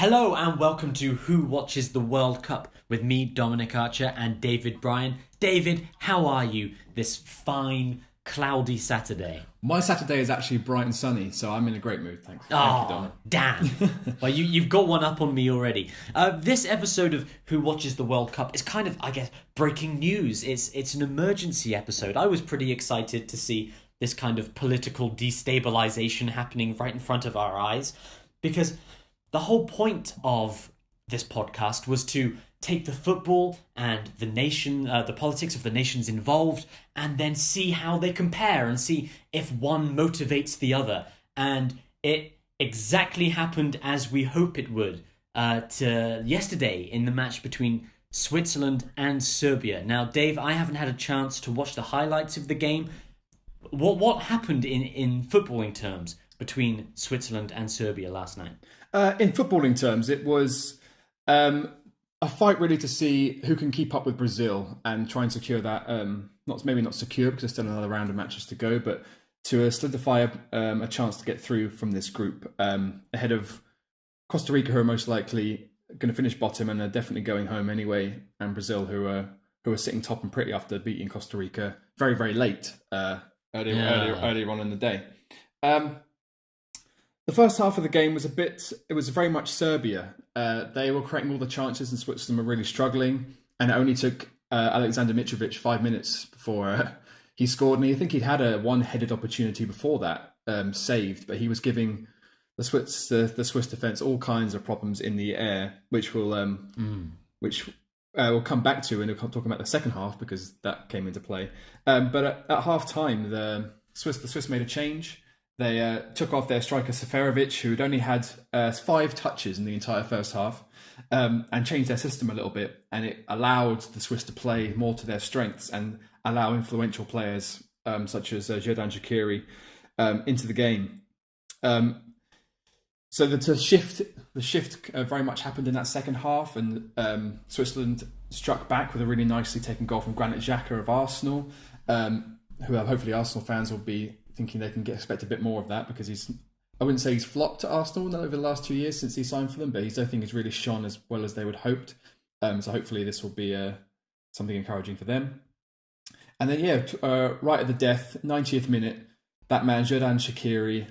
Hello and welcome to Who Watches the World Cup with me, Dominic Archer, and David Bryan. David, how are you this fine, cloudy Saturday? My Saturday is actually bright and sunny, so I'm in a great mood, thanks. Thank you, Oh, Dom. damn. Well, you've got one up on me already. This episode of Who Watches the World Cup is kind of, I guess, breaking news. It's an emergency episode. I was pretty excited to see this kind of political destabilization happening right in front of our eyes, because the whole point of this podcast was to take the football and the nation, the politics of the nations involved, and then see how they compare and see if one motivates the other. And it exactly happened as we hope it would to yesterday in the match between Switzerland and Serbia. Now, Dave, I haven't had a chance to watch the highlights of the game. What happened in footballing terms between Switzerland and Serbia last night? In footballing terms, it was a fight really to see who can keep up with Brazil and try and secure that, not secure because there's still another round of matches to go, but to solidify a chance to get through from this group ahead of Costa Rica, who are most likely going to finish bottom and are definitely going home anyway, and Brazil, who are sitting top and pretty after beating Costa Rica very, very late earlier on in the day. The first half of the game was it was very much Serbia. They were creating all the chances and Switzerland were really struggling. And it only took Alexander Mitrovic 5 minutes before he scored. And I think he'd had a one-headed opportunity before that saved, but he was giving the Swiss defence all kinds of problems in the air, which we'll come back to, and we'll talk about the second half because that came into play. But at half time, the Swiss made a change. They took off their striker Seferovic, who'd only had 5 touches in the entire first half, and changed their system a little bit. And it allowed the Swiss to play more to their strengths and allow influential players such as Xherdan Shaqiri into the game. So the shift very much happened in that second half, and Switzerland struck back with a really nicely taken goal from Granit Xhaka of Arsenal, who hopefully Arsenal fans will be thinking they can expect a bit more of that, because I wouldn't say he's flopped at Arsenal over the last 2 years since he signed for them, but I don't think he's really shone as well as they would hoped. So hopefully this will be something encouraging for them. And then right at the death, 90th minute, that man Xherdan Shaqiri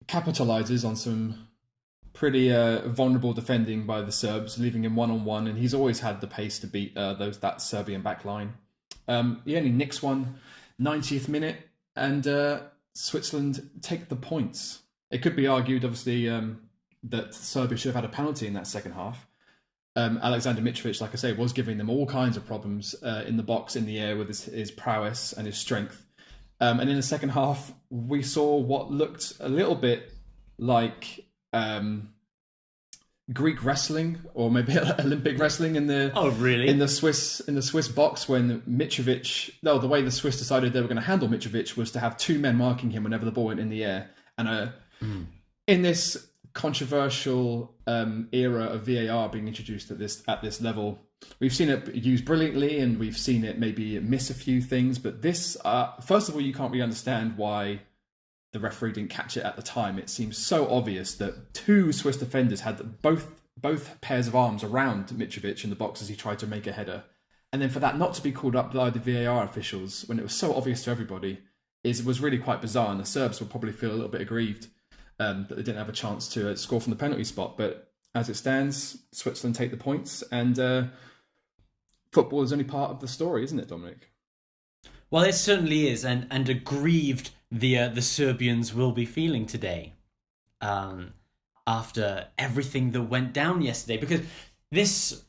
capitalizes on some pretty vulnerable defending by the Serbs, leaving him one-on-one, and he's always had the pace to beat that Serbian back line. He only nicks one 90th minute, and Switzerland take the points. It could be argued, obviously, that Serbia should have had a penalty in that second half. Alexander Mitrovic, like I say, was giving them all kinds of problems in the box, in the air, with his prowess and his strength. And in the second half, we saw what looked a little bit like Greek wrestling, or maybe Olympic wrestling in the Swiss box, when the way the Swiss decided they were going to handle Mitrovic was to have 2 men marking him whenever the ball went in the air. And in this controversial era of VAR being introduced at this level, we've seen it used brilliantly, and we've seen it maybe miss a few things. But this, first of all, you can't really understand why the referee didn't catch it at the time. It seems so obvious that 2 Swiss defenders had both pairs of arms around Mitrovic in the box as he tried to make a header. And then for that not to be called up by the VAR officials when it was so obvious to everybody was really quite bizarre. And the Serbs will probably feel a little bit aggrieved that they didn't have a chance to score from the penalty spot. But as it stands, Switzerland take the points, and football is only part of the story, isn't it, Dominic? Well, it certainly is, and aggrieved the Serbians will be feeling today, after everything that went down yesterday, because this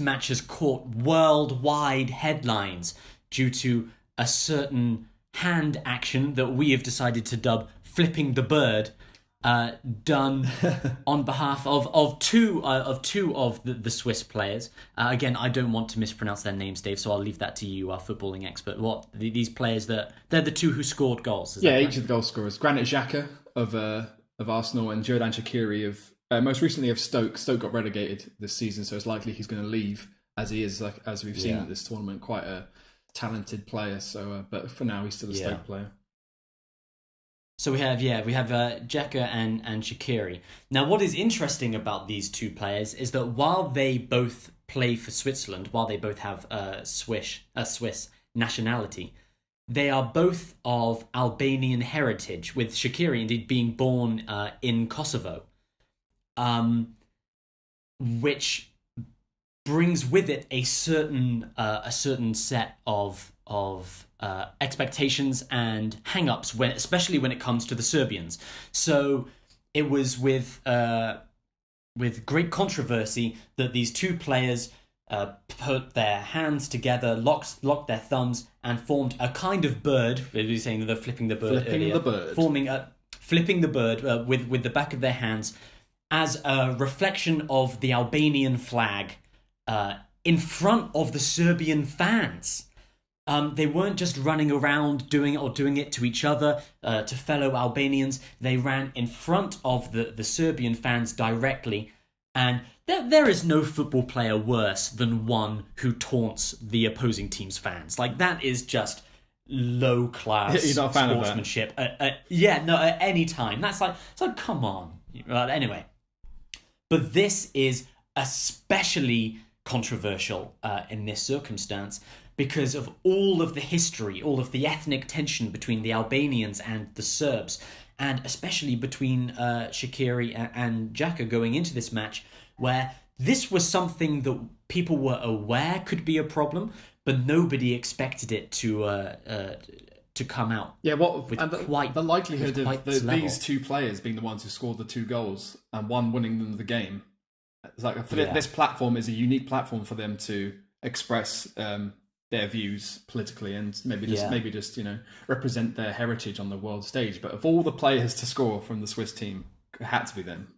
match has caught worldwide headlines due to a certain hand action that we have decided to dub "flipping the bird," done on behalf of two of the Swiss players. Again, I don't want to mispronounce their names, Dave, so I'll leave that to you, our footballing expert. These players, they're the 2 who scored goals? Each of the goal scorers. Granit Xhaka of Arsenal, and Xherdan Shaqiri of most recently of Stoke. Stoke got relegated this season, so it's likely he's going to leave, as he is, as we've seen at this tournament, quite a talented player. So, but for now, he's still a Stoke player. So we have Xhaka and Shaqiri. Now, what is interesting about these two players is that while they both play for Switzerland, while they both have Swiss nationality, they are both of Albanian heritage, with Shaqiri indeed being born in Kosovo, which brings with it a certain set of expectations and hang-ups, especially when it comes to the Serbians. So it was with great controversy that these two players put their hands together, locked their thumbs, and formed a kind of bird. We were saying they're flipping the bird. Flipping the bird with the back of their hands as a reflection of the Albanian flag in front of the Serbian fans. They weren't just running around doing it to each other, to fellow Albanians. They ran in front of the Serbian fans directly. And there is no football player worse than one who taunts the opposing team's fans. Like, that is just low-class sportsmanship. At any time. That's like, come on. Anyway. But this is especially controversial in this circumstance because of all of the history, all of the ethnic tension between the Albanians and the Serbs, and especially between Shaqiri and Xhaka going into this match, where this was something that people were aware could be a problem, but nobody expected it to come out. Yeah, the likelihood of these two players being the ones who scored the two goals and one winning them the game, it's like this platform is a unique platform for them to express their views politically and maybe just represent their heritage on the world stage. But of all the players to score from the Swiss team, it had to be them.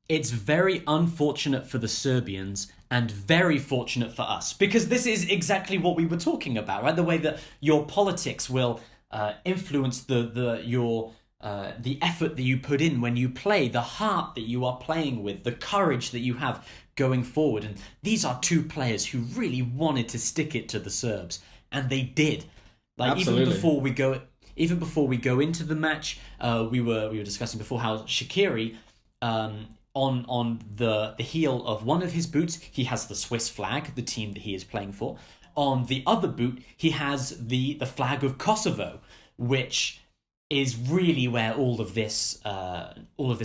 It's very unfortunate for the Serbians and very fortunate for us, because this is exactly what we were talking about, right? The way that your politics will influence the effort that you put in when you play, the heart that you are playing with, the courage that you have going forward. And these are two players who really wanted to stick it to the Serbs, and they did. Like, absolutely. Even before we go into the match, we were discussing before how Shaqiri, on the heel of one of his boots, he has the Swiss flag, the team that he is playing for. On the other boot, he has the flag of Kosovo, which is really where all of this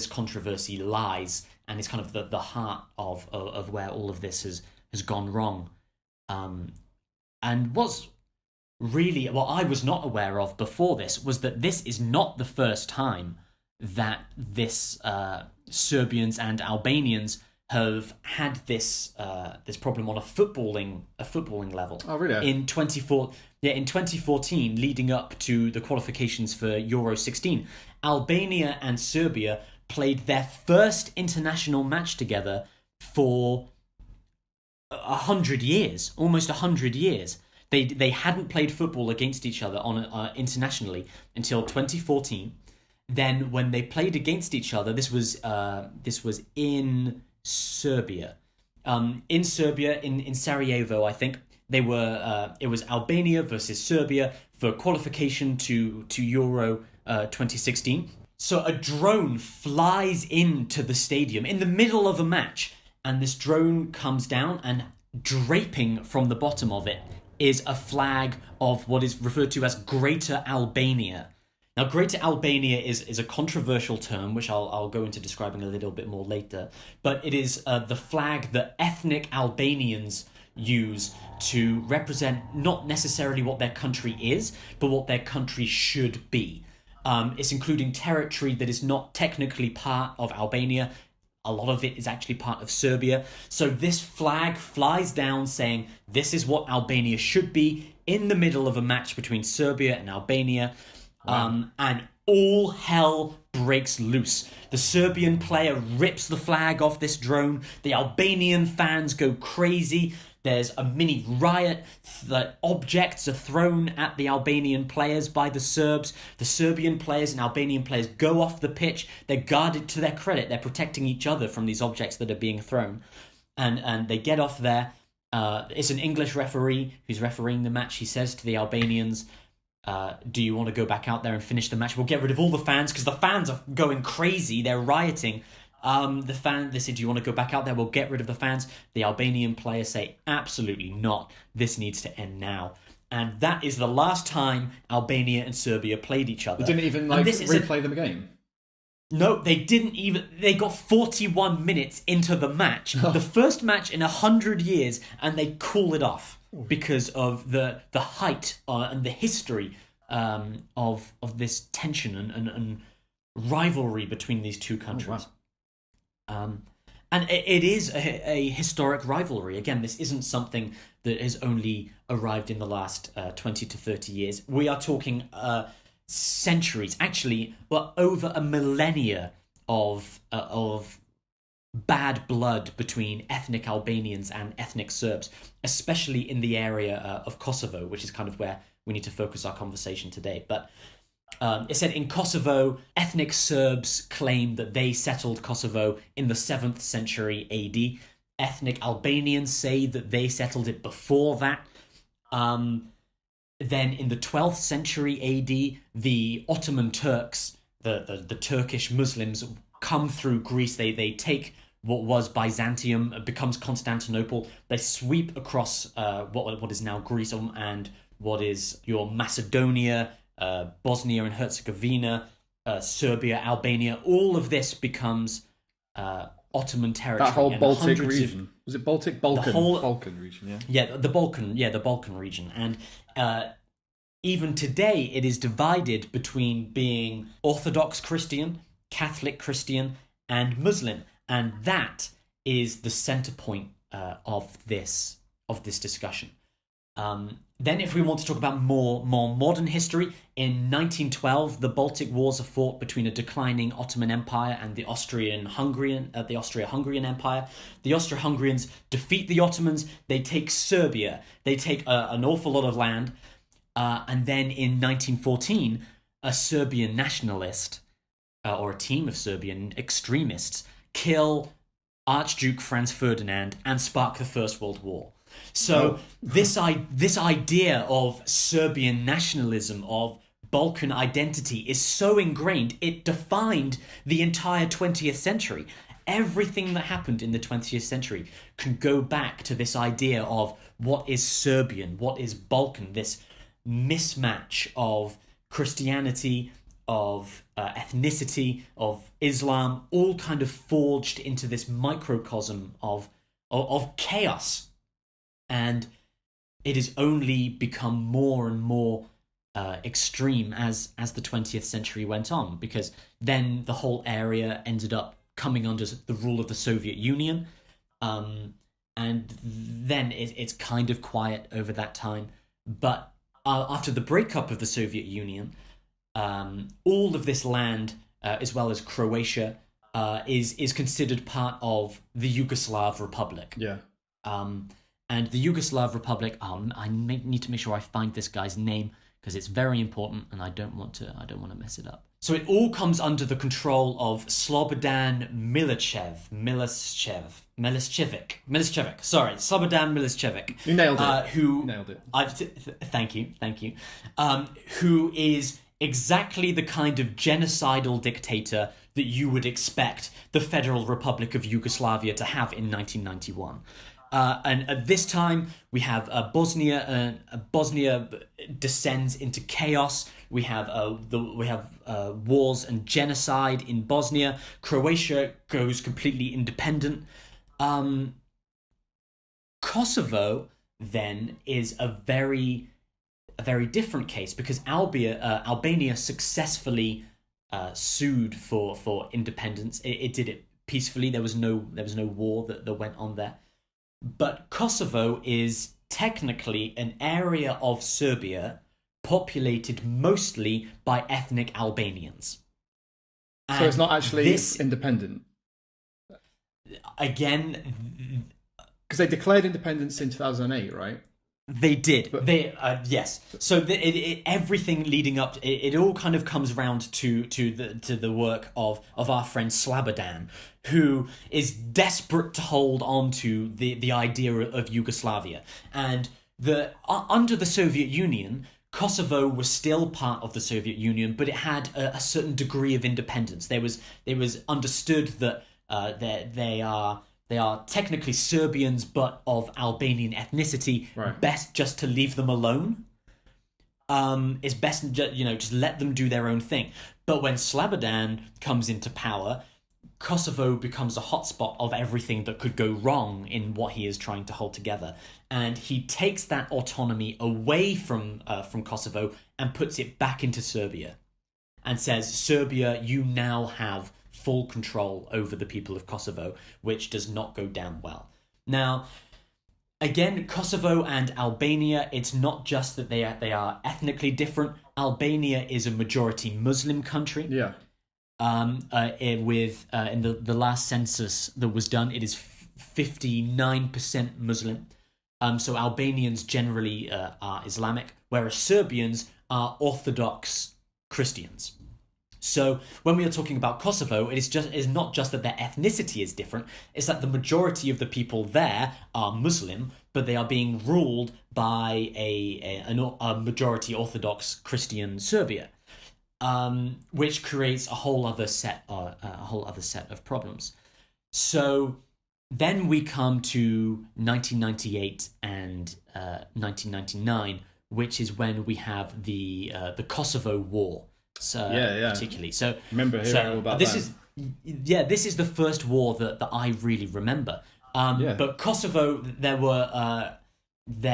controversy lies, and is kind of the heart of where all of this has gone wrong. And what's really what I was not aware of before this was that this is not the first time that this Serbians and Albanians have had this problem on a footballing level. Oh, really? In 2014, leading up to the qualifications for Euro 16, Albania and Serbia played their first international match together for 100 years, almost 100 years. They hadn't played football against each other internationally until 2014. Then, when they played against each other, this was in Serbia. In Serbia, in Sarajevo, I think they were. It was Albania versus Serbia for qualification to Euro 2016. So a drone flies into the stadium in the middle of a match, and this drone comes down, and draping from the bottom of it is a flag of what is referred to as Greater Albania. Now, Greater Albania is a controversial term, which I'll go into describing a little bit more later, but it is the flag that ethnic Albanians use to represent not necessarily what their country is, but what their country should be. It's including territory that is not technically part of Albania. A lot of it is actually part of Serbia. So this flag flies down saying this is what Albania should be in the middle of a match between Serbia and Albania. Wow. And all hell breaks loose. The Serbian player rips the flag off this drone. The Albanian fans go crazy. There's a mini riot. The objects are thrown at the Albanian players by the Serbs. The Serbian players and Albanian players go off the pitch. They're guarded to their credit. They're protecting each other from these objects that are being thrown. And they get off there. It's an English referee who's refereeing the match. He says to the Albanians, Do you want to go back out there and finish the match? We'll get rid of all the fans because the fans are going crazy. They're rioting. They say, do you want to go back out there? We'll get rid of the fans. The Albanian players say, absolutely not. This needs to end now. And that is the last time Albania and Serbia played each other. They didn't even replay them again. No, they didn't even. They got 41 minutes into the match, the first match in 100 years, and they call it off because of the height and the history of this tension and rivalry between these two countries. Oh, wow. And it is a historic rivalry. Again, this isn't something that has only arrived in the last 20 to 30 years. We are talking centuries, actually, well, over a millennia of bad blood between ethnic Albanians and ethnic Serbs, especially in the area of Kosovo, which is kind of where we need to focus our conversation today. But it said in Kosovo, ethnic Serbs claim that they settled Kosovo in the 7th century AD. Ethnic Albanians say that they settled it before that. Then in the 12th century AD, the Ottoman Turks, the Turkish Muslims, come through Greece. They take what was Byzantium, becomes Constantinople. They sweep across what is now Greece and what is your Macedonia, Bosnia and Herzegovina, Serbia, Albania. All of this becomes Ottoman territory. That whole Baltic region. Was it Baltic? Balkan region, yeah. Yeah, the Balkan region. And even today, it is divided between being Orthodox Christian, Catholic Christian, and Muslim. And that is the center point of this discussion. Then if we want to talk about more modern history, in 1912, the Baltic Wars are fought between a declining Ottoman Empire and the Austro-Hungarian Empire. The Austro-Hungarians defeat the Ottomans. They take Serbia. They take an awful lot of land. And then in 1914, a Serbian nationalist, or a team of Serbian extremists, kill Archduke Franz Ferdinand and spark the First World War. So this idea of Serbian nationalism, of Balkan identity, is so ingrained, it defined the entire 20th century. Everything that happened in the 20th century can go back to this idea of what is Serbian, what is Balkan, this mismatch of Christianity, of ethnicity, of Islam, all kind of forged into this microcosm of chaos. And it has only become more and more extreme as the 20th century went on, because then the whole area ended up coming under the rule of the Soviet Union, and then it's kind of quiet over that time. But after the breakup of the Soviet Union, all of this land, as well as Croatia, is considered part of the Yugoslav Republic. Yeah. And the Yugoslav Republic, I need to make sure I find this guy's name because it's very important, and I don't want to mess it up. So it all comes under the control of Slobodan Milicevic. Sorry, Slobodan Milicevic. You nailed it. You nailed it. Thank you. Who is exactly the kind of genocidal dictator that you would expect the Federal Republic of Yugoslavia to have in 1991. And at this time, we have Bosnia. Bosnia descends into chaos. We have wars and genocide in Bosnia. Croatia goes completely independent. Kosovo then is a very different case, because Albania successfully sued for independence. It did it peacefully. There was no war that went on there. But Kosovo is technically an area of Serbia populated mostly by ethnic Albanians. And so it's not actually independent? Again... Because they declared independence in 2008, right? They did. Yes. So everything leading up, it all kind of comes round to the work of our friend Slobodan, who is desperate to hold on to the idea of Yugoslavia. And under the Soviet Union, Kosovo was still part of the Soviet Union, but it had a certain degree of independence. There was understood that they are technically Serbians, but of Albanian ethnicity. Right. Best just to leave them alone. It's best just let them do their own thing. But when Slobodan comes into power, Kosovo becomes a hotspot of everything that could go wrong in what he is trying to hold together, and he takes that autonomy away from Kosovo and puts it back into Serbia, and says, Serbia, you now have full control over the people of Kosovo, which does not go down well. Now, again, Kosovo and Albania, it's not just that they are ethnically different. Albania is a majority Muslim country. Yeah. In the last census that was done, it is 59% Muslim. So Albanians generally are Islamic, whereas Serbians are Orthodox Christians. So when we are talking about Kosovo, it is not just that their ethnicity is different, it's that the majority of the people there are Muslim, but they are being ruled by a majority Orthodox Christian Serbia. Which creates a whole other set of problems. So then we come to 1998 and 1999, which is when we have the Kosovo War. So particularly. So remember hearing all about this that. This is the first war that I really remember. But Kosovo, there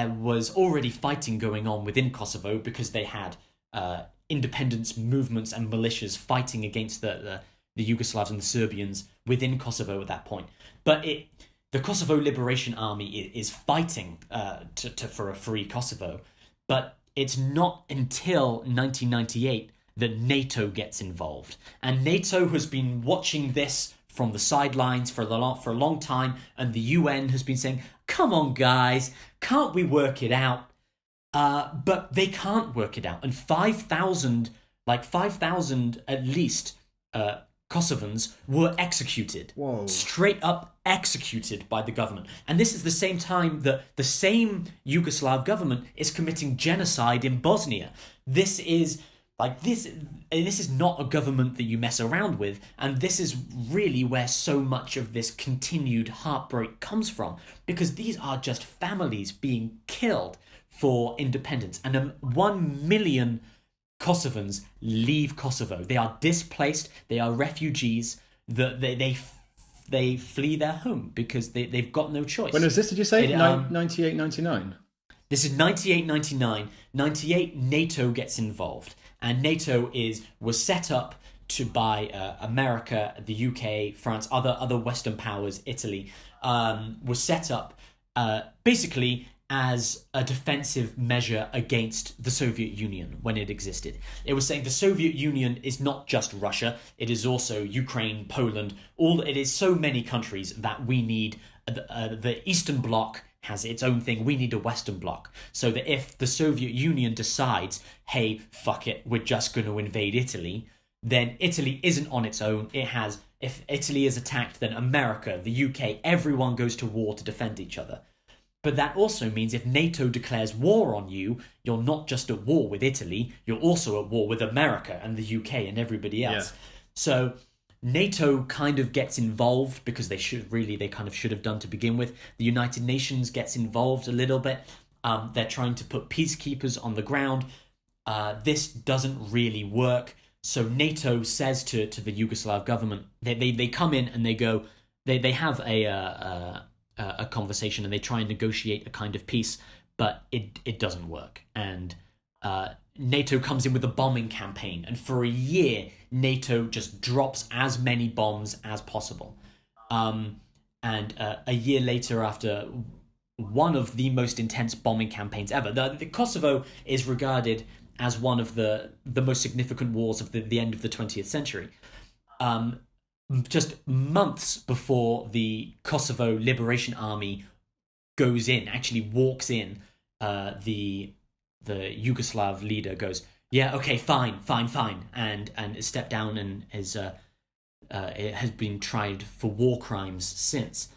was already fighting going on within Kosovo because they had independence movements and militias fighting against the Yugoslavs and the Serbians within Kosovo at that point. But the Kosovo Liberation Army is fighting for a free Kosovo. But it's not until 1998 that NATO gets involved. And NATO has been watching this from the sidelines for a long time, and the UN has been saying, come on guys, can't we work it out? But they can't work it out. And 5,000 at least Kosovans were executed. Whoa. Straight up executed by the government. And this is the same time that the same Yugoslav government is committing genocide in Bosnia. This is not a government that you mess around with, and this is really where so much of this continued heartbreak comes from, because these are just families being killed for independence. And 1 million Kosovans leave Kosovo. They are displaced. They are refugees. They flee their home because they've got no choice. When was this, did you say? 98, 99? This is 98, 99. 98, NATO gets involved. And NATO was set up by America, the UK, France, other Western powers, Italy, was set up basically as a defensive measure against the Soviet Union when it existed. It was saying the Soviet Union is not just Russia, it is also Ukraine, Poland, it is so many countries that we need. The Eastern Bloc has its own thing, we need a Western Bloc. So that if the Soviet Union decides, hey, fuck it, we're just going to invade Italy, then Italy isn't on its own. If Italy is attacked, then America, the UK, everyone goes to war to defend each other. But that also means if NATO declares war on you, you're not just at war with Italy, you're also at war with America and the UK and everybody else. Yeah. So NATO kind of gets involved because they kind of should have done to begin with. The United Nations gets involved a little bit. They're trying to put peacekeepers on the ground. This doesn't really work. So NATO says to the Yugoslav government, they come in and they go, they have a conversation and they try and negotiate a kind of peace, but it doesn't work. And NATO comes in with a bombing campaign, and for a year NATO just drops as many bombs as possible. And a year later, after one of the most intense bombing campaigns ever, the Kosovo is regarded as one of the most significant wars of the end of the 20th century. Just months before the Kosovo Liberation Army actually walks in, the Yugoslav leader goes, yeah, okay, fine, and stepped down and it has been tried for war crimes since.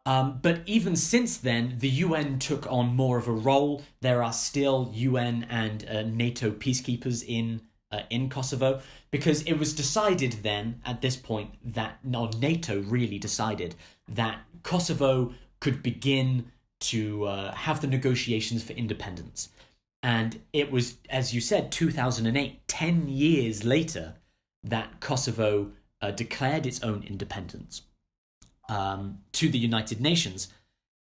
But even since then, the UN took on more of a role. There are still UN and NATO peacekeepers in Kosovo, because it was decided then at this point that NATO really decided that Kosovo could begin to have the negotiations for independence. And it was, as you said, 2008, 10 years later, that Kosovo declared its own independence to the United Nations.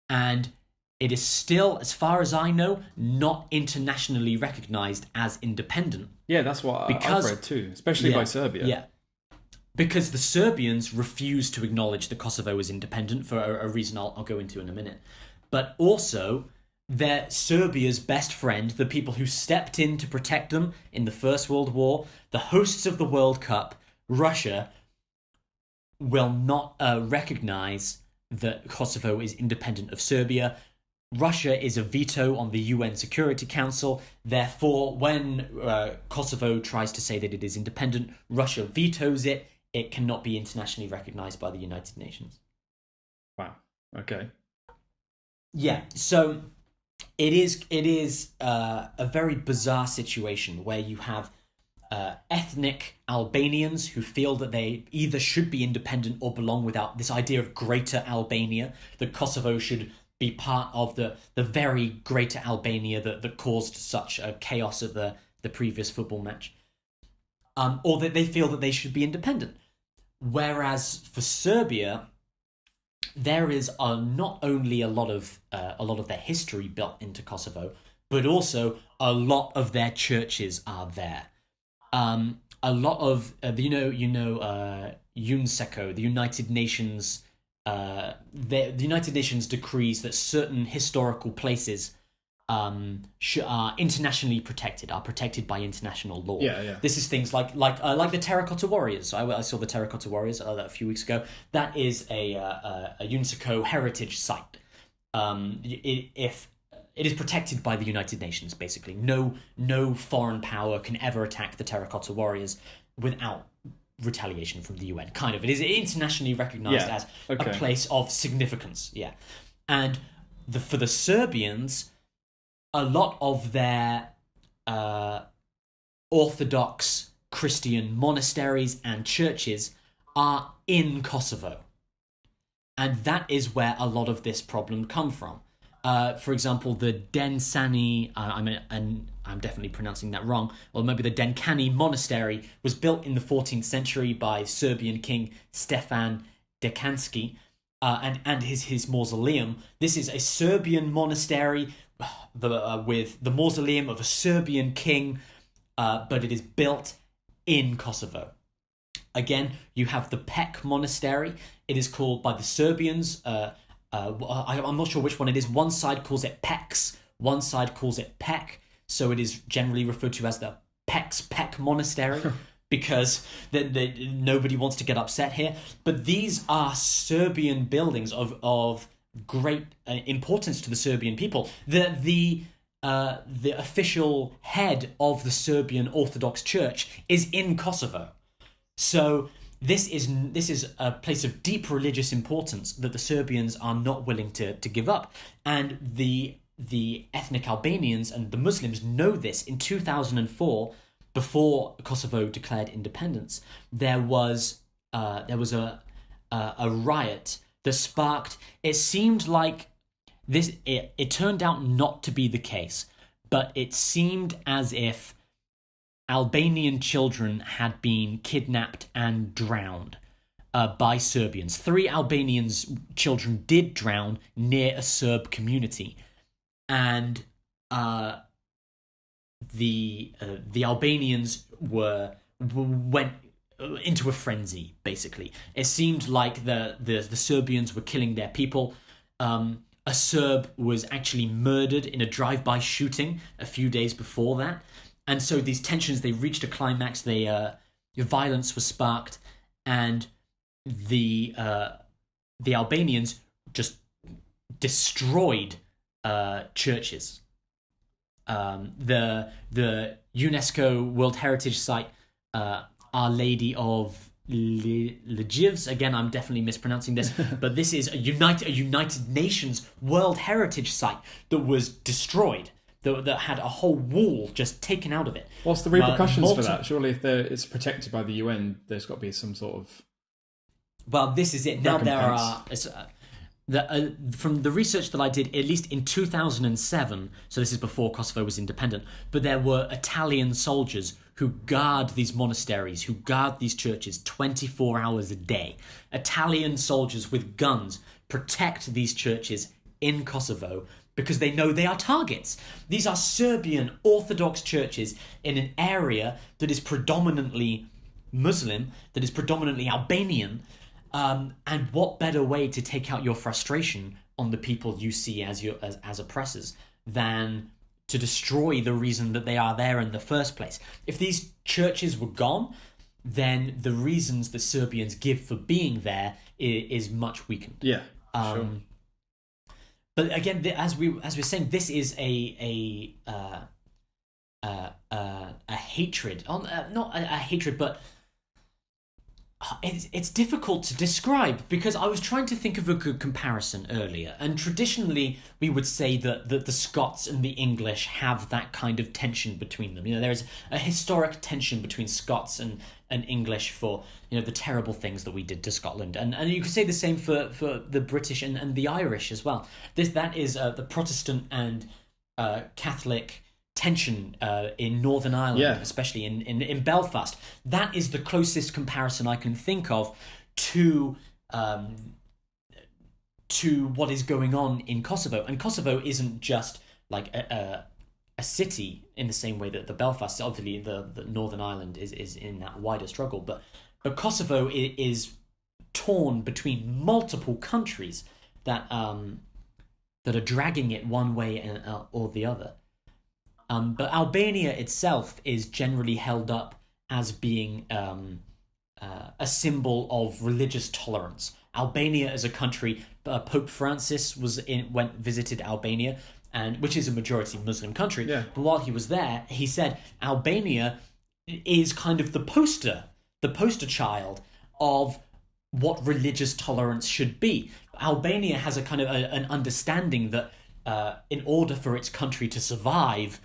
And it is still, as far as I know, not internationally recognized as independent. Yeah, that's what I've read too, especially by Serbia. Yeah, because the Serbians refuse to acknowledge that Kosovo is independent for a reason I'll go into in a minute. But also, they're Serbia's best friend, the people who stepped in to protect them in the First World War, the hosts of the World Cup, Russia, will not recognize that Kosovo is independent of Serbia. Russia is a veto on the UN Security Council. Therefore, when Kosovo tries to say that it is independent, Russia vetoes it. It cannot be internationally recognized by the United Nations. Wow. Okay. Yeah. So it is a very bizarre situation where you have ethnic Albanians who feel that they either should be independent or belong without this idea of Greater Albania, that Kosovo should be part of the very Greater Albania that caused such a chaos at the previous football match, or that they feel that they should be independent. Whereas for Serbia, there is not only a lot of their history built into Kosovo, but also a lot of their churches are there. A lot of UNESCO, the United Nations. The United Nations decrees that certain historical places are internationally protected, are protected by international law. Yeah. This is things like the Terracotta Warriors. I saw the Terracotta Warriors a few weeks ago. That is a UNESCO heritage site. If it is protected by the United Nations, basically, no foreign power can ever attack the Terracotta Warriors without retaliation from the UN. Kind of, it is internationally recognized as a place of significance. Yeah, and for the Serbians, a lot of their Orthodox Christian monasteries and churches are in Kosovo, and that is where a lot of this problem come from. For example, the Densani, I'm definitely pronouncing that wrong, or maybe the Denkani monastery was built in the 14th century by Serbian king Stefan Dekanski, and his mausoleum. This is a Serbian monastery with the mausoleum of a Serbian king, but it is built in Kosovo. Again, you have the Pek monastery. It is called by the Serbians. I'm not sure which one it is. One side calls it Peks, one side calls it Pek. So it is generally referred to as the Pek monastery because nobody wants to get upset here. But these are Serbian buildings of great importance to the Serbian people. The official head of the Serbian Orthodox Church is in Kosovo. So this is a place of deep religious importance that the Serbians are not willing to give up. And the ethnic Albanians and the Muslims know this. In 2004, before Kosovo declared independence, there was a riot that sparked. It seemed like this. It turned out not to be the case, but it seemed as if Albanian children had been kidnapped and drowned by Serbians. 3 Albanian children did drown near a Serb community, and the Albanians went into a frenzy. Basically, it seemed like the Serbians were killing their people. A Serb was actually murdered in a drive-by shooting a few days before that. And so these tensions, they reached a climax. Violence was sparked, and the Albanians just destroyed churches. The UNESCO World Heritage Site, Our Lady of Legivs. Again, I'm definitely mispronouncing this, but this is a United Nations World Heritage Site that was destroyed, that had a whole wall just taken out of it. What's the repercussions for that? Surely if it's protected by the UN, there's got to be some sort of... Well, this is it. Now there are... from the research that I did, at least in 2007, so this is before Kosovo was independent, but there were Italian soldiers who guard these monasteries, who guard these churches 24 hours a day. Italian soldiers with guns protect these churches in Kosovo because they know they are targets. These are Serbian Orthodox churches in an area that is predominantly Muslim, that is predominantly Albanian. And what better way to take out your frustration on the people you see as oppressors than to destroy the reason that they are there in the first place? If these churches were gone, then the reasons that Serbians give for being there is much weakened. Yeah, sure. But again, as we're saying, this is a hatred. Not a hatred, but it's difficult to describe, because I was trying to think of a good comparison earlier, and traditionally we would say that the Scots and the English have that kind of tension between them. There's a historic tension between Scots and English for the terrible things that we did to Scotland, and you could say the same for the British and the Irish as well. That is the Protestant and Catholic tension in Northern Ireland, especially in Belfast. That is the closest comparison I can think of to what is going on in Kosovo. And Kosovo isn't just like a city in the same way that the Belfast, obviously the Northern Ireland is in that wider struggle, but Kosovo is torn between multiple countries that are dragging it one way or the other. But Albania itself is generally held up as being a symbol of religious tolerance. Albania as a country, Pope Francis visited Albania, which is a majority Muslim country. Yeah. But while he was there, he said Albania is kind of the poster child of what religious tolerance should be. Albania has a kind of an understanding that in order for its country to survive,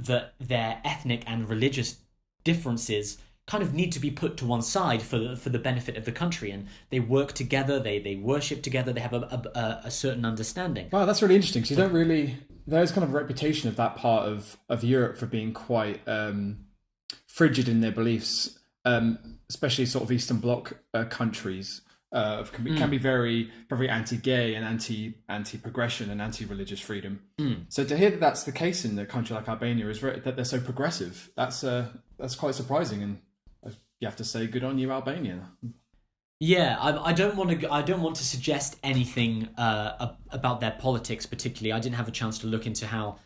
that their ethnic and religious differences kind of need to be put to one side for the benefit of the country, and they work together, they worship together, they have a certain understanding. Wow, that's really interesting, because there's kind of a reputation of that part of Europe for being quite frigid in their beliefs, especially sort of Eastern Bloc countries. Can be very, very anti-gay and anti-progression and anti-religious freedom. So to hear that that's the case in a country like Albania that they're so progressive, that's quite surprising, and you have to say good on you, Albania. Yeah, I don't want to suggest anything about their politics particularly. I didn't have a chance to look into how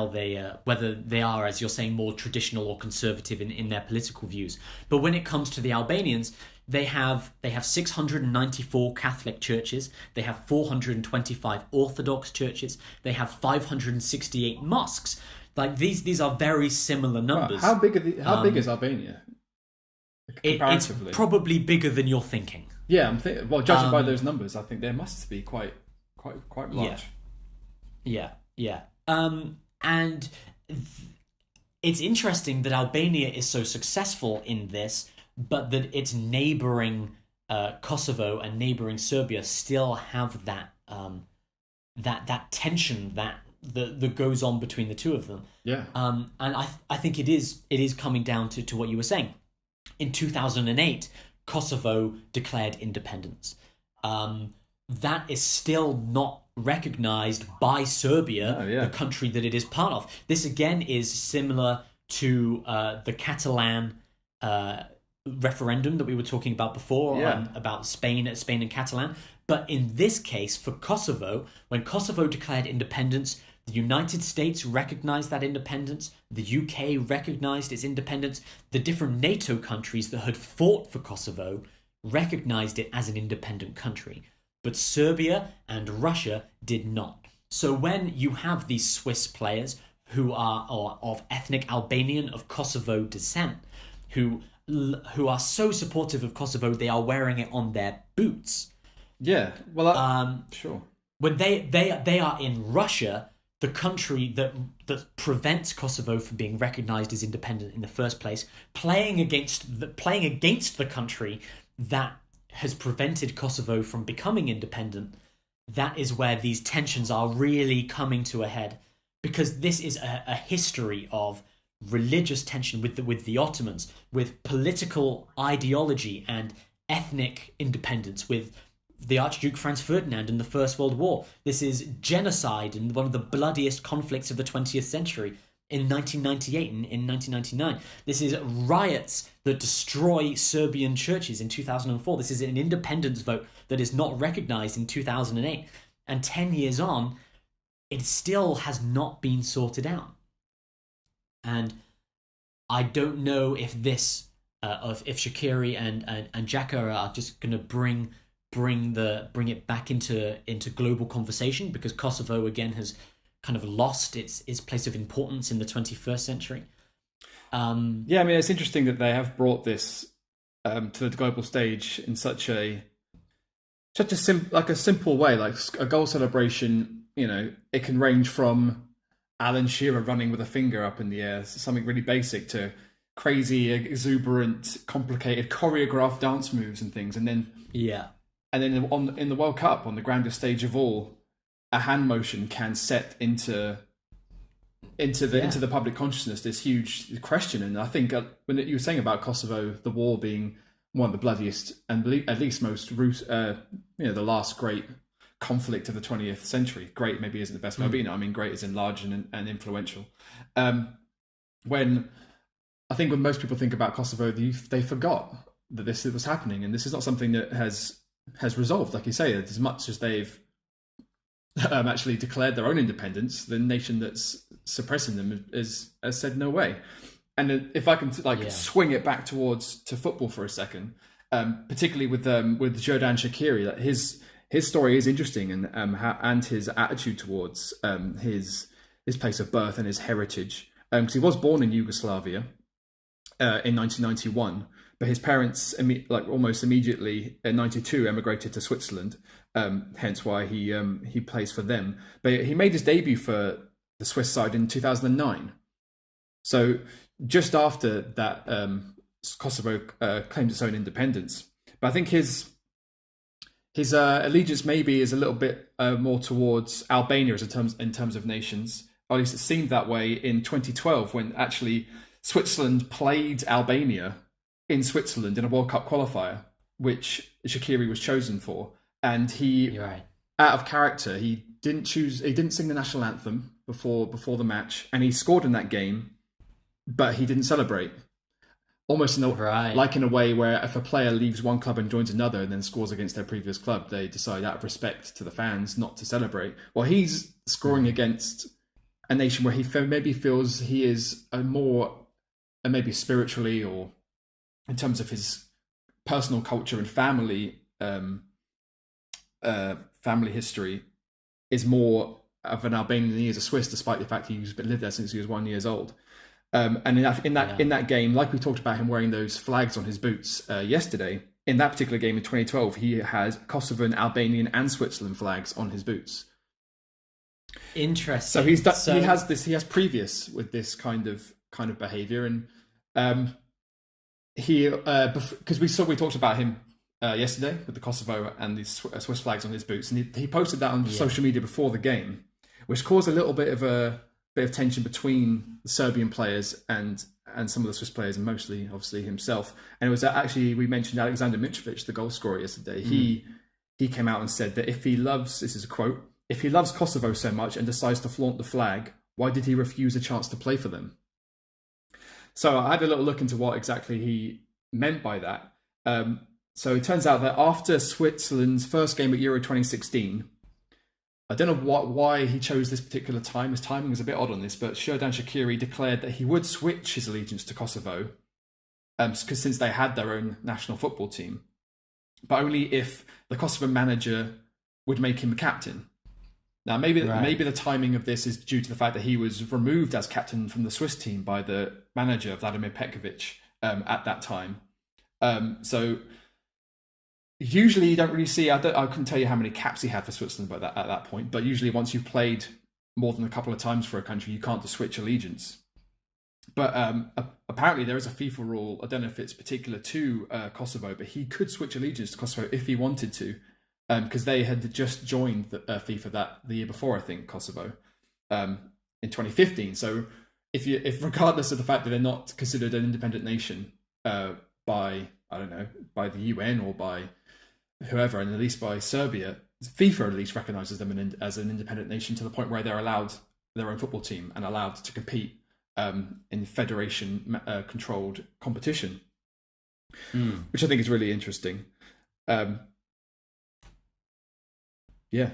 they whether they are, as you're saying, more traditional or conservative in their political views. But when it comes to the Albanians, they have 694 Catholic churches, they have 425 Orthodox churches, they have 568 mosques. Like these are very similar numbers. Wow. How big is Albania? It's probably bigger than you're thinking. Yeah, I'm thinking. Well, judging by those numbers, I think there must be quite large. Yeah. And it's interesting that Albania is so successful in this, but that its neighboring Kosovo and neighboring Serbia still have that tension that goes on between the two of them. Yeah. And I think it is coming down to what you were saying. In 2008, Kosovo declared independence. That is still not recognized by Serbia, the country that it is part of. This again is similar to the Catalan referendum that we were talking about before, about Spain and Catalan. But in this case, for Kosovo, when Kosovo declared independence, the United States recognized that independence, the UK recognized its independence, the different NATO countries that had fought for Kosovo recognized it as an independent country. But Serbia and Russia did not. So when you have these Swiss players who are of ethnic Albanian of Kosovo descent, who who are so supportive of Kosovo they are wearing it on their boots. Yeah, well, sure. When they are in Russia, the country that prevents Kosovo from being recognised as independent in the first place, playing against the country that has prevented Kosovo from becoming independent. That is where these tensions are really coming to a head, because this is a history of religious tension with the Ottomans, with political ideology and ethnic independence, with the Archduke Franz Ferdinand in the First World War. This is genocide and one of the bloodiest conflicts of the 20th century in 1998 and in 1999. This is riots that destroy Serbian churches in 2004. This is an independence vote that is not recognised in 2008. And 10 years on, it still has not been sorted out. And I don't know if if Shaqiri and Xhaka are just going to bring it back into global conversation, because Kosovo again has kind of lost its place of importance in the 21st century. Yeah, I mean, it's interesting that they have brought this to the global stage in such a simple way, like a goal celebration. You know, it can range from Alan Shearer running with a finger up in the air, something really basic, to crazy, exuberant, complicated, choreographed dance moves and things, and then in the World Cup, on the grandest stage of all, a hand motion can set into the public consciousness this huge question. And I think when you were saying about Kosovo, the war being one of the bloodiest and at least most the last great conflict of the 20th century. Great maybe isn't the best way, but I mean great as in large and influential. When most people think about Kosovo, they forgot that this was happening, and this is not something that has resolved. Like you say, as much as they've actually declared their own independence, the nation that's suppressing them has said no way. And if I can swing it back to football for a second, particularly with Xherdan Shaqiri, that his story is interesting, and his attitude towards his place of birth and his heritage, because he was born in Yugoslavia in 1991, but his parents almost immediately in 92 emigrated to Switzerland, hence why he plays for them. But he made his debut for the Swiss side in 2009. So just after that, Kosovo claimed its own independence. But I think his allegiance maybe is a little bit more towards Albania in terms of nations. Or at least it seemed that way in 2012, when actually Switzerland played Albania in Switzerland in a World Cup qualifier, which Shaqiri was chosen for. And he, out of character, he didn't sing the national anthem before the match, and he scored in that game, but he didn't celebrate. Almost in a way where if a player leaves one club and joins another and then scores against their previous club, they decide out of respect to the fans not to celebrate. Well, he's scoring against a nation where he maybe feels he is maybe spiritually, or in terms of his personal culture and family history, is more of an Albanian than he is a Swiss, despite the fact he's lived there since he was 1 year old. And in that game, like we talked about him wearing those flags on his boots yesterday, in that particular game in 2012, he has Kosovan, Albanian, and Switzerland flags on his boots. Interesting. So he has previous with this kind of behavior, and because we talked about him yesterday with the Kosovo and the Swiss flags on his boots, and he posted that on social media before the game, which caused a little bit of tension between the Serbian players and some of the Swiss players, and mostly obviously himself. And it was actually, we mentioned Alexander Mitrovic, the goal scorer yesterday. He came out and said that this is a quote, if he loves Kosovo so much and decides to flaunt the flag, why did he refuse a chance to play for them? So I had a little look into what exactly he meant by that. So it turns out that after Switzerland's first game at Euro 2016, I don't know why he chose this particular time. His timing is a bit odd on this, but Xherdan Shaqiri declared that he would switch his allegiance to Kosovo, since they had their own national football team, but only if the Kosovan manager would make him captain. Now, maybe the timing of this is due to the fact that he was removed as captain from the Swiss team by the manager, Vladimir Petkovic, at that time. So usually you don't really see. I couldn't tell you how many caps he had for Switzerland at that point. But usually, once you've played more than a couple of times for a country, you can't just switch allegiance. But apparently there is a FIFA rule. I don't know if it's particular to Kosovo, but he could switch allegiance to Kosovo if he wanted to, because they had just joined FIFA the year before, I think, Kosovo, in 2015. So if regardless of the fact that they're not considered an independent nation by the UN or by whoever, and at least by Serbia, FIFA at least recognises them as an independent nation to the point where they're allowed their own football team and allowed to compete in federation controlled competition, which I think is really interesting. Yeah.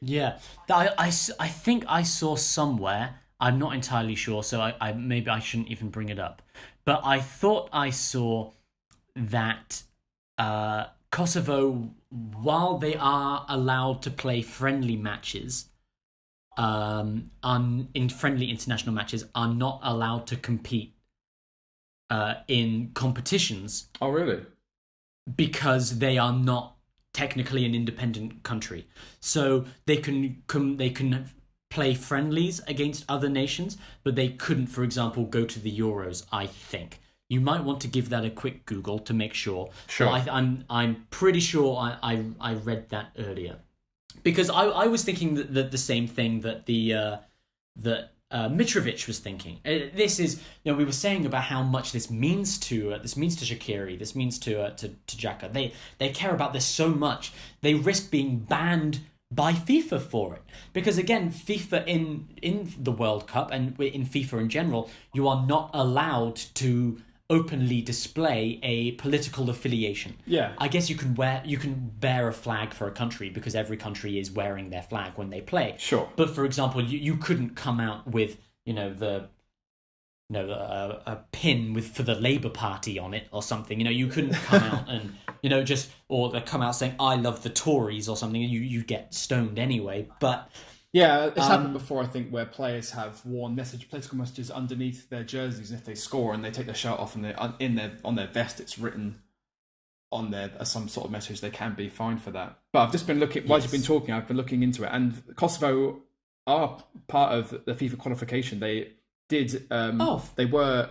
Yeah. I think I saw somewhere, I'm not entirely sure, so I maybe I shouldn't even bring it up, but I thought I saw that Kosovo, while they are allowed to play friendly matches, in friendly international matches, are not allowed to compete in competitions. Oh, really? Because they are not technically an independent country, so they can play friendlies against other nations, but they couldn't, for example, go to the Euros. I think you might want to give that a quick Google to make sure. Sure. I'm pretty sure I read that earlier. Because I was thinking that the same thing that Mitrovic was thinking. This is, we were saying about how much this means to Shaqiri, this means to Xhaka. They care about this so much. They risk being banned by FIFA for it, because again, FIFA in the World Cup and in FIFA in general, you are not allowed to openly display a political affiliation. Yeah. I guess you can bear a flag for a country because every country is wearing their flag when they play. Sure. But for example, you couldn't come out with, a pin for the Labour Party on it or something. You couldn't come out and or they come out saying I love the Tories or something, and you get stoned anyway. But yeah, it's happened before, I think, where players have worn political messages underneath their jerseys, and if they score and they take their shirt off and on their vest it's written on there as some sort of message, they can be fined for that. But I've just been looking, while you've been talking, I've been looking into it, and Kosovo are part of the FIFA qualification. They did, they were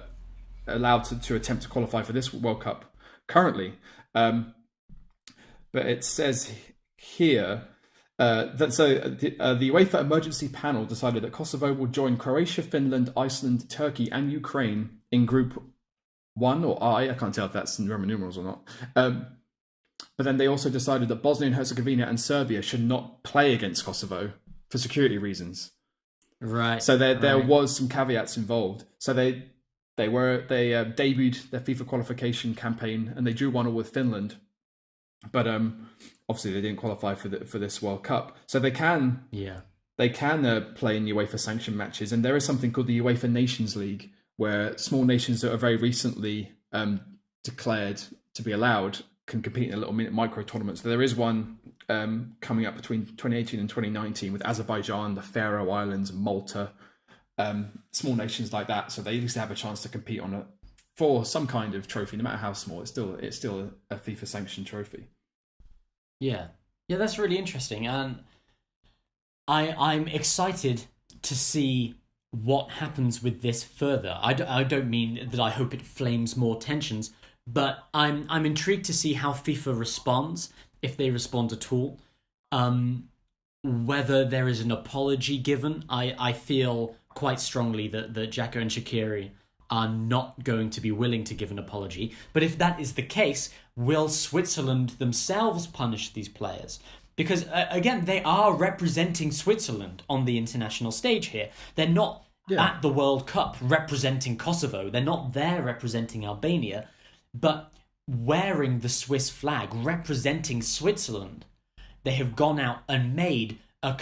allowed to attempt to qualify for this World Cup currently. But it says here that the UEFA emergency panel decided that Kosovo will join Croatia, Finland, Iceland, Turkey, and Ukraine in Group 1 or I can't tell if that's in Roman numerals or not. But then they also decided that Bosnia and Herzegovina and Serbia should not play against Kosovo for security reasons. Right. So there was some caveats involved. So they debuted their FIFA qualification campaign and they drew 1-1 with Finland, but obviously they didn't qualify for this World Cup. So they can play in UEFA sanctioned matches, and there is something called the UEFA Nations League, where small nations that are very recently declared to be allowed can compete in a little micro tournament. So there is one coming up between 2018 and 2019 with Azerbaijan, the Faroe Islands, Malta, small nations like that. So they at least have a chance to compete for some kind of trophy, no matter how small. It's still a FIFA sanctioned trophy. Yeah, that's really interesting, and I'm excited to see what happens with this further. I don't mean that I hope it flames more tensions, but I'm intrigued to see how FIFA responds, if they respond at all. Whether there is an apology given. I feel quite strongly that Xhaka and Shaqiri are not going to be willing to give an apology. But if that is the case, will Switzerland themselves punish these players? Because, again, they are representing Switzerland on the international stage here. They're not at the World Cup representing Kosovo. They're not there representing Albania. But wearing the Swiss flag, representing Switzerland, they have gone out and made a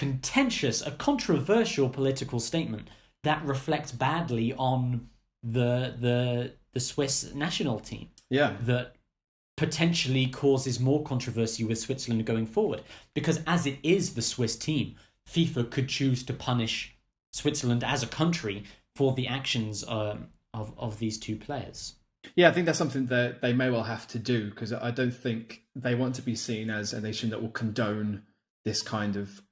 controversial political statement that reflects badly on the Swiss national team. Yeah. That potentially causes more controversy with Switzerland going forward. Because as it is the Swiss team, FIFA could choose to punish Switzerland as a country for the actions of these two players. Yeah, I think that's something that they may well have to do, because I don't think they want to be seen as a nation that will condone this kind of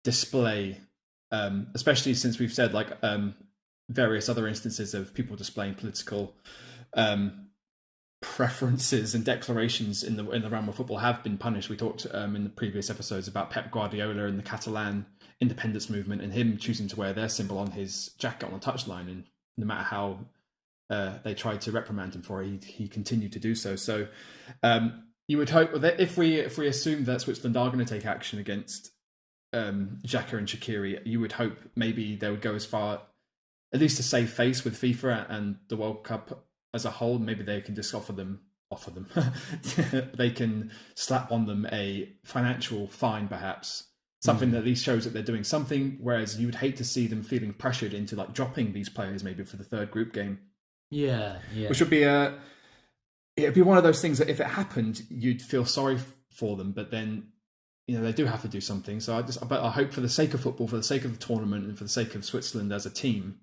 display, especially since we've said various other instances of people displaying political preferences and declarations in the realm of football have been punished. We talked in the previous episodes about Pep Guardiola and the Catalan independence movement, and him choosing to wear their symbol on his jacket on the touchline, and no matter how they tried to reprimand him for it, he continued to do so. So you would hope that if we assume that Switzerland are going to take action against Xhaka and Shaqiri, you would hope maybe they would go as far, at least to save face with FIFA and the World Cup as a whole. Maybe they can just offer them they can slap on them a financial fine, perhaps. Something that at least shows that they're doing something, whereas you would hate to see them feeling pressured into dropping these players maybe for the third group game. Yeah. Which would be it'd be one of those things that if it happened, you'd feel sorry for them, but then they do have to do something. So I hope, for the sake of football, for the sake of the tournament, and for the sake of Switzerland as a team,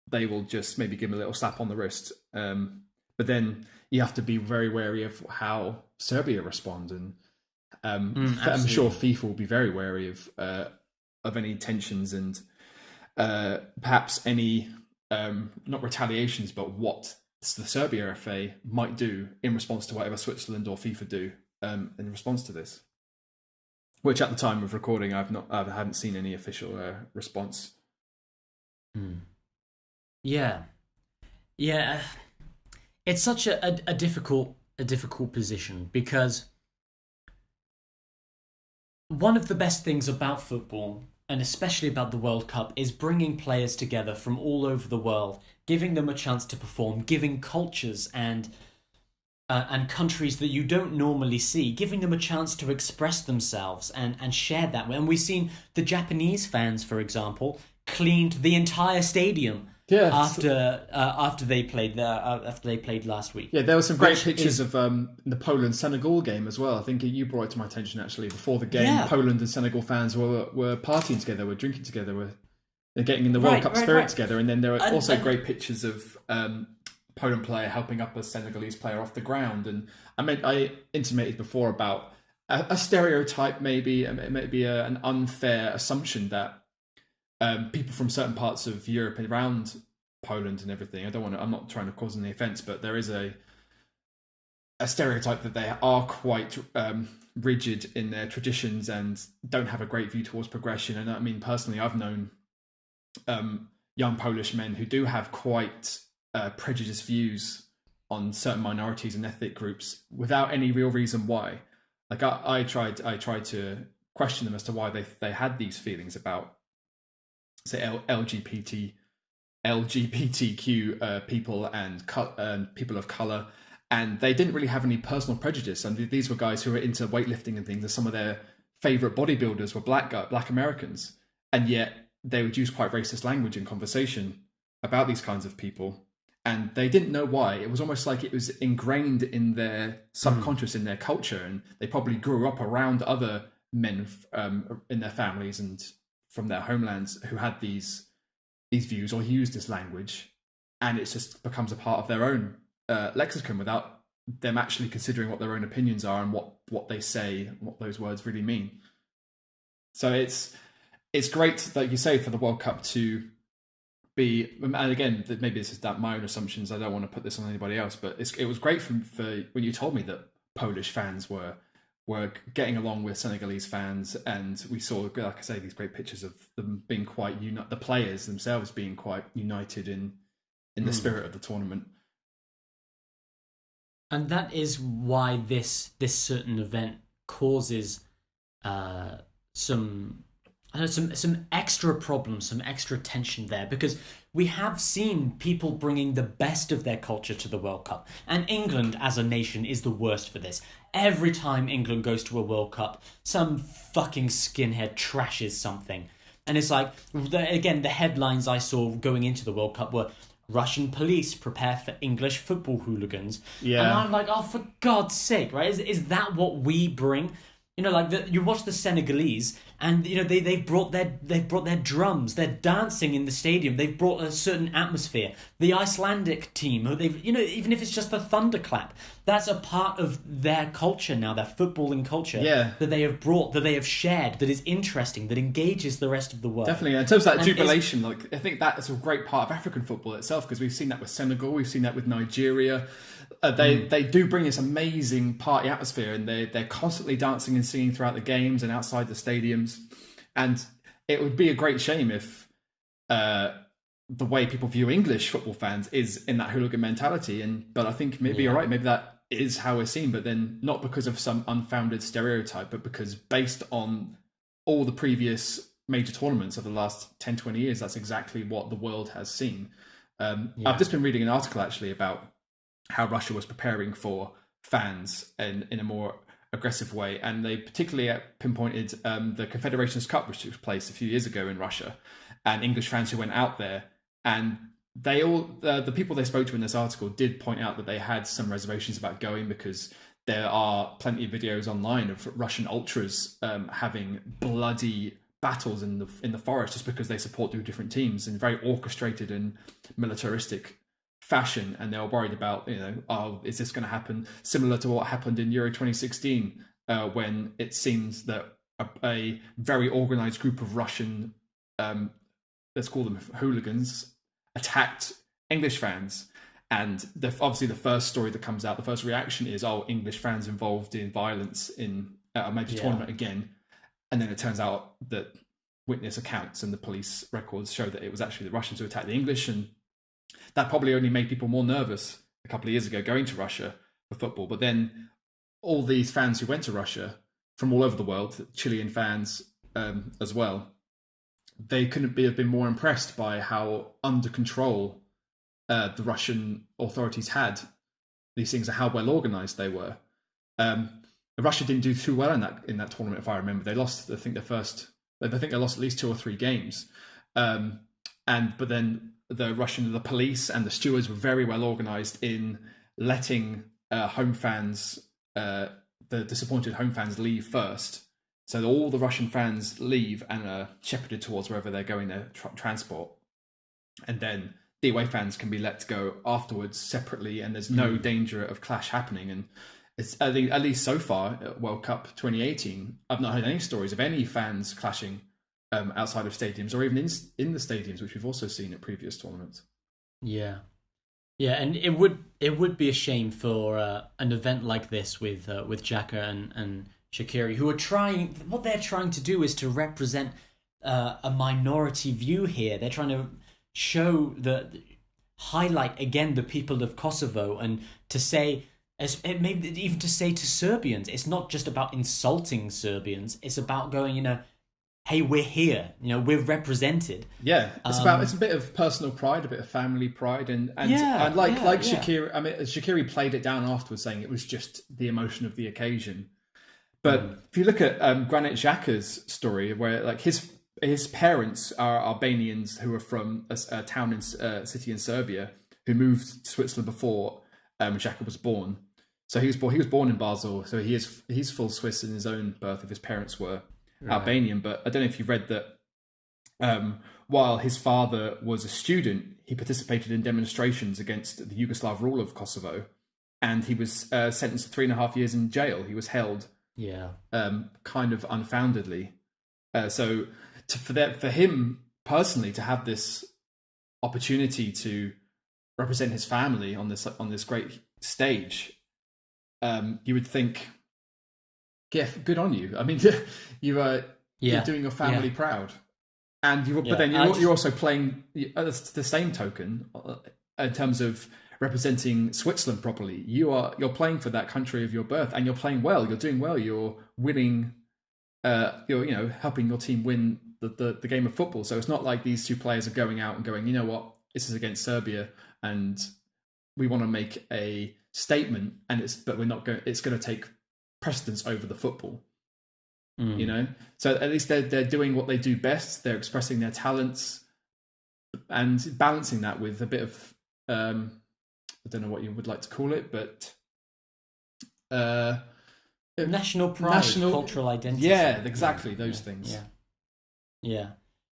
they will just maybe give them a little slap on the wrist. But then you have to be very wary of how Serbia respond, and I'm sure FIFA will be very wary of any tensions and perhaps any not retaliations, but what the Serbia FA might do in response to whatever Switzerland or FIFA do in response to this. Which at the time of recording, I haven't seen any official response. Yeah. It's such a difficult position, because one of the best things about football, and especially about the World Cup, is bringing players together from all over the world, giving them a chance to perform, giving cultures and countries that you don't normally see, giving them a chance to express themselves and share that. And we've seen the Japanese fans, for example, cleaned the entire stadium after they played last week. Yeah, there were some great pictures of the Poland-Senegal game as well. I think you brought it to my attention actually before the game. Yeah. Poland and Senegal fans were partying together, were drinking together, were getting in the World Cup spirit together. And then there are also great pictures of Poland player helping up a Senegalese player off the ground. And I intimated before about a stereotype, maybe an unfair assumption that people from certain parts of Europe around Poland and everything, I'm not trying to cause any offence, but there is a stereotype that they are quite rigid in their traditions and don't have a great view towards progression. And I mean, personally, I've known young Polish men who do have quite prejudiced views on certain minorities and ethnic groups without any real reason why. Like I tried to question them as to why they had these feelings about, say, LGBTQ people and people of colour, and they didn't really have any personal prejudice. And these were guys who were into weightlifting and things, and some of their favourite bodybuilders were black Americans, and yet they would use quite racist language in conversation about these kinds of people, and they didn't know why. It was almost like it was ingrained in their subconscious, in their culture, and they probably grew up around other men in their families and from their homelands who had these views or used this language, and it just becomes a part of their own lexicon without them actually considering what their own opinions are and what they say and what those words really mean. So it's great, like you say, for the World Cup to be, and again, maybe this is my own assumptions, I don't want to put this on anybody else, but it was great for when you told me that Polish fans were getting along with Senegalese fans, and we saw, like I say, these great pictures of them being quite the players themselves being quite united in the spirit of the tournament. And that is why this certain event causes some extra problems, some extra tension there, because we have seen people bringing the best of their culture to the World Cup. And England as a nation is the worst for this. Every time England goes to a World Cup, some fucking skinhead trashes something. And it's like, again, the headlines I saw going into the World Cup were, Russian police prepare for English football hooligans. Yeah. And I'm like, oh, for God's sake, right? Is that what we bring? you watch the Senegalese, and they've brought their drums. They're dancing in the stadium. They've brought a certain atmosphere. The Icelandic team, they've even if it's just the thunderclap, that's a part of their culture now. Their footballing culture, that they have brought, that they have shared, that is interesting, that engages the rest of the world. Definitely, in terms of that jubilation, I think that is a great part of African football itself, because we've seen that with Senegal, we've seen that with Nigeria. They do bring this amazing party atmosphere, and they're constantly dancing and singing throughout the games and outside the stadiums. And it would be a great shame if the way people view English football fans is in that hooligan mentality. But I think maybe you're right. Maybe that is how we're seen, but then not because of some unfounded stereotype, but because based on all the previous major tournaments of the last 10, 20 years, that's exactly what the world has seen. I've just been reading an article actually about how Russia was preparing for fans in a more aggressive way, and they particularly pinpointed the Confederations Cup, which took place a few years ago in Russia, and English fans who went out there, and they all the people they spoke to in this article did point out that they had some reservations about going, because there are plenty of videos online of Russian ultras having bloody battles in the forest just because they support two different teams in very orchestrated and militaristic fashion, and they were worried about, is this going to happen similar to what happened in Euro 2016, when it seems that a very organized group of Russian, let's call them hooligans, attacked English fans. And obviously the first story that comes out, the first reaction is, English fans involved in violence in a major tournament again. And then it turns out that witness accounts and the police records show that it was actually the Russians who attacked the English, and that probably only made people more nervous a couple of years ago going to Russia for football. But then all these fans who went to Russia from all over the world, Chilean fans as well, they couldn't have been more impressed by how under control the Russian authorities had these things and how well organised they were. Russia didn't do too well in that tournament, if I remember. They lost, I think they lost at least 2 or 3 games. But then the police and the stewards were very well organised in letting home fans, the disappointed home fans, leave first. So all the Russian fans leave and are shepherded towards wherever they're going, their transport. And then the away fans can be let go afterwards separately, and there's no danger of clash happening. And it's at least so far at World Cup 2018, I've not heard any stories of any fans clashing outside of stadiums, or even in the stadiums, which we've also seen at previous tournaments. Yeah, and it would be a shame for an event like this with Xhaka and Shaqiri, who are what they're trying to do is to represent a minority view here. They're trying to highlight again the people of Kosovo, and to say, even to say to Serbians, it's not just about insulting Serbians. It's about going, hey, we're here. We're represented. Yeah, it's a bit of personal pride, a bit of family pride, and Shaqiri. I mean, Shaqiri played it down afterwards, saying it was just the emotion of the occasion. But if you look at Granit Xhaka's story, where like his parents are Albanians who are from a town in city in Serbia, who moved to Switzerland before Xhaka was born. So he was born in Basel. So he's full Swiss in his own birth, if his parents were Albanian. But I don't know if you read that while his father was a student, he participated in demonstrations against the Yugoslav rule of Kosovo, and he was sentenced to 3.5 years in jail. He was held kind of unfoundedly. So for him personally to have this opportunity to represent his family on this great stage, you would think, yeah, good on you. I mean, you're doing your family proud, and but then you're also playing the same token in terms of representing Switzerland properly. You're playing for that country of your birth, and you're playing well. You're doing well. You're winning. You're helping your team win the game of football. So it's not like these two players are going out and going, you know what, this is against Serbia, and we want to make a statement, but we're not going. It's going to take precedence over the football. So at least they're doing what they do best. They're expressing their talents and balancing that with a bit of I don't know what you would like to call it, but national pride, cultural identity. Yeah, exactly, those things. Yeah.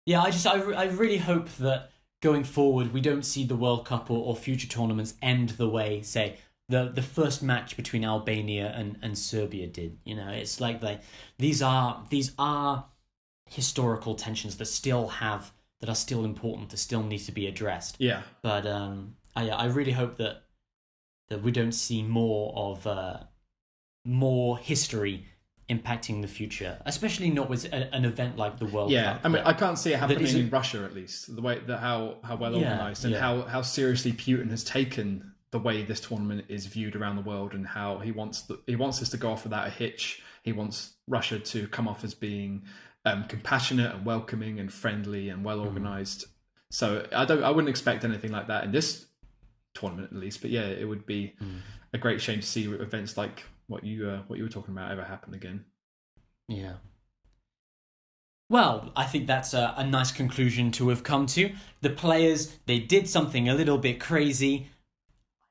I really hope that going forward we don't see the World Cup or future tournaments end the way, say, the first match between Albania and Serbia did. It's like these are historical tensions that are still important, that still need to be addressed. Yeah. But I really hope that we don't see more history impacting the future, especially not with an event like the World Cup. Yeah, I mean, I can't see it happening in Russia, at least. The way that how well organized and how seriously Putin has taken the way this tournament is viewed around the world, and how he wants us to go off without a hitch. He wants Russia to come off as being compassionate and welcoming and friendly and well organized. So I wouldn't expect anything like that in this tournament, at least. But yeah, it would be a great shame to see events like what you were talking about ever happen again. Yeah. Well, I think that's a nice conclusion to have come to. The players, they did something a little bit crazy.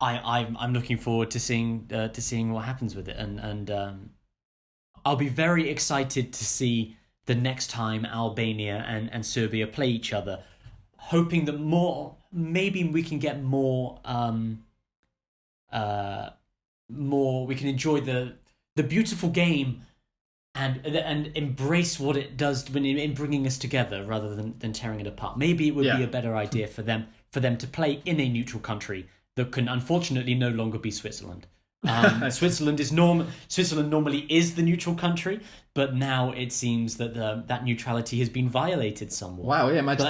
I'm looking forward to seeing what happens with it, and I'll be very excited to see the next time Albania and Serbia play each other, hoping that maybe we can get more we can enjoy the beautiful game and embrace what it does in bringing us together rather than tearing it apart. Maybe it would be a better idea for them to play in a neutral country that can unfortunately no longer be Switzerland. Switzerland normally is the neutral country, but now it seems that that neutrality has been violated somewhat. Wow, yeah, imagine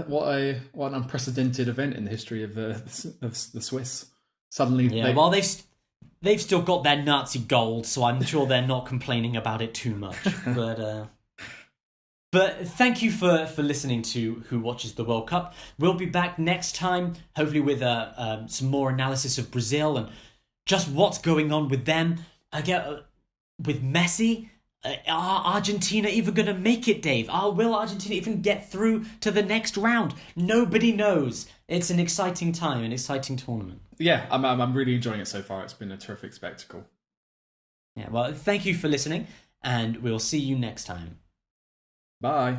what an unprecedented event in the history of the Swiss. Suddenly, they've still got their Nazi gold, so I'm sure they're not complaining about it too much. But thank you for listening to Who Watches the World Cup. We'll be back next time, hopefully with some more analysis of Brazil and just what's going on with them. Again, with Messi, are Argentina even going to make it, Dave? Will Argentina even get through to the next round? Nobody knows. It's an exciting time, an exciting tournament. Yeah, I'm really enjoying it so far. It's been a terrific spectacle. Yeah, well, thank you for listening, and we'll see you next time. Bye.